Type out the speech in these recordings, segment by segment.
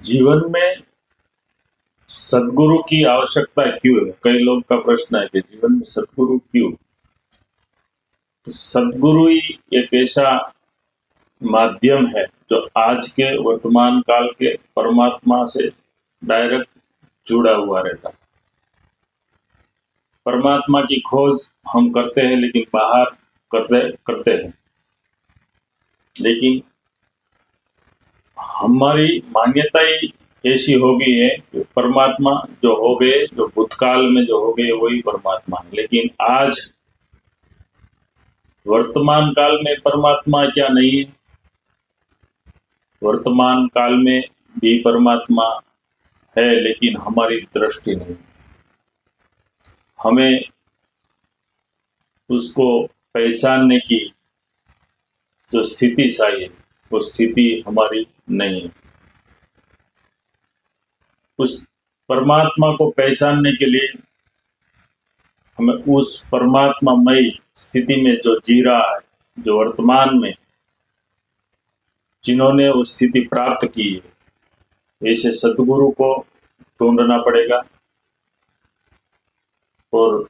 जीवन में सद्गुरु की आवश्यकता क्यों है? कई लोग का प्रश्न है कि जीवन में सद्गुरु क्यों? तो सद्गुरु ही एक ऐसा माध्यम है जो आज के वर्तमान काल के परमात्मा से डायरेक्ट जुड़ा हुआ रहता है। परमात्मा की खोज हम करते हैं, लेकिन बाहर करते हैं, लेकिन हमारी मान्यता ही ऐसी हो गई है कि परमात्मा जो हो गए, जो भूतकाल में जो हो गए, वही परमात्मा है। लेकिन आज वर्तमान काल में परमात्मा क्या नहीं है? वर्तमान काल में भी परमात्मा है, लेकिन हमारी दृष्टि नहीं। हमें उसको पहचानने की जो स्थिति चाहिए, वो स्थिति हमारी नहीं है। उस परमात्मा को पहचानने के लिए हमें उस परमात्मामय स्थिति में जो जी रहा है, जो वर्तमान में जिन्होंने वो स्थिति प्राप्त की है, ऐसे सद्गुरु को ढूंढना पड़ेगा और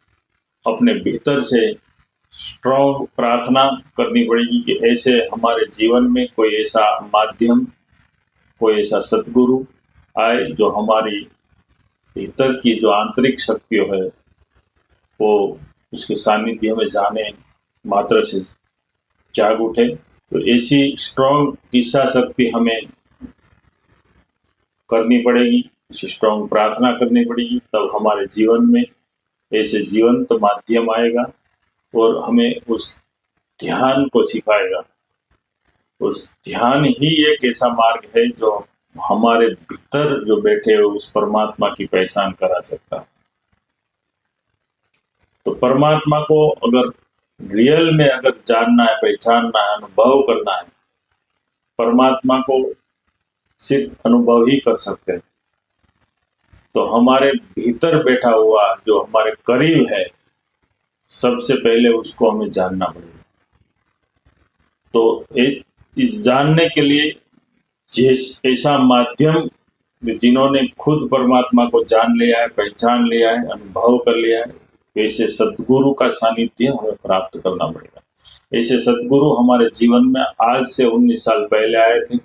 अपने भीतर से स्ट्रॉन्ग प्रार्थना करनी पड़ेगी कि ऐसे हमारे जीवन में कोई ऐसा माध्यम, कोई ऐसा सद्गुरु आए जो हमारी भीतर की जो आंतरिक शक्ति है वो उसके सानिध्य में जाने मात्र से जाग उठे। तो ऐसी स्ट्रॉन्ग इच्छा शक्ति हमें करनी पड़ेगी, ऐसी स्ट्रॉन्ग प्रार्थना करनी पड़ेगी, तब हमारे जीवन में ऐसे जीवंत माध्यम आएगा और हमें उस ध्यान को सिखाएगा। उस ध्यान ही एक ऐसा मार्ग है जो हमारे भीतर जो बैठे हो उस परमात्मा की पहचान करा सकता है। तो परमात्मा को अगर रियल में अगर जानना है, पहचानना है, अनुभव करना है, परमात्मा को सिर्फ अनुभव ही कर सकते हैं। तो हमारे भीतर बैठा हुआ जो हमारे करीब है, सबसे पहले उसको हमें जानना पड़ेगा। तो इस जानने के लिए जिस ऐसा माध्यम जिन्होंने खुद परमात्मा को जान लिया है, पहचान लिया है, अनुभव कर लिया है, वैसे सद्गुरु का सानिध्य हमें प्राप्त करना पड़ेगा। ऐसे सद्गुरु हमारे जीवन में आज से 19 साल पहले आए थे।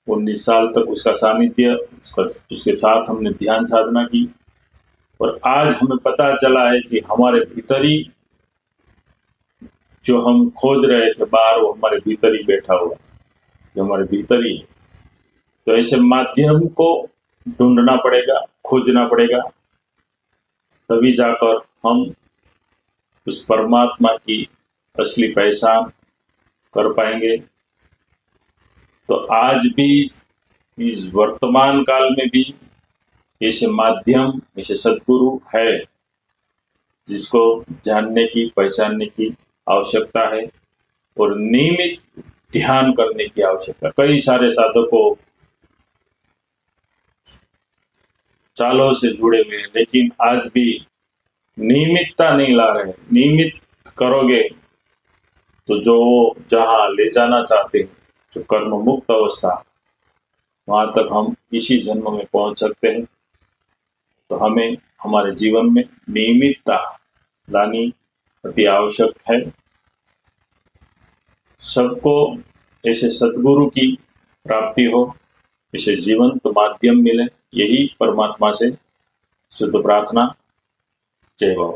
19 साल तक उसका सानिध्य, उसके साथ हमने ध्यान साधना की और आज हमें पता चला है कि हमारे भीतर ही जो हम खोज रहे थे बाहर, वो हमारे भीतर ही बैठा हुआ, जो हमारे भीतर ही। तो ऐसे माध्यम को ढूंढना पड़ेगा, खोजना पड़ेगा, तभी जाकर हम उस परमात्मा की असली पहचान कर पाएंगे। तो आज भी इस वर्तमान काल में भी ऐसे माध्यम, ऐसे सद्गुरु है जिसको जानने की, पहचानने की आवश्यकता है और नियमित ध्यान करने की आवश्यकता। कई सारे साधकों सालों से जुड़े हुए हैं, लेकिन आज भी नियमितता नहीं ला रहे। नियमित करोगे तो जो जहाँ ले जाना चाहते हैं, जो कर्म मुक्त अवस्था, वहां तक हम इसी जन्म में पहुंच सकते हैं। तो हमें हमारे जीवन में नियमितता लानी अति आवश्यक है। सबको ऐसे सद्गुरु की प्राप्ति हो, इसे जीवंत माध्यम मिले, यही परमात्मा से शुद्ध प्रार्थना। जय बाबा।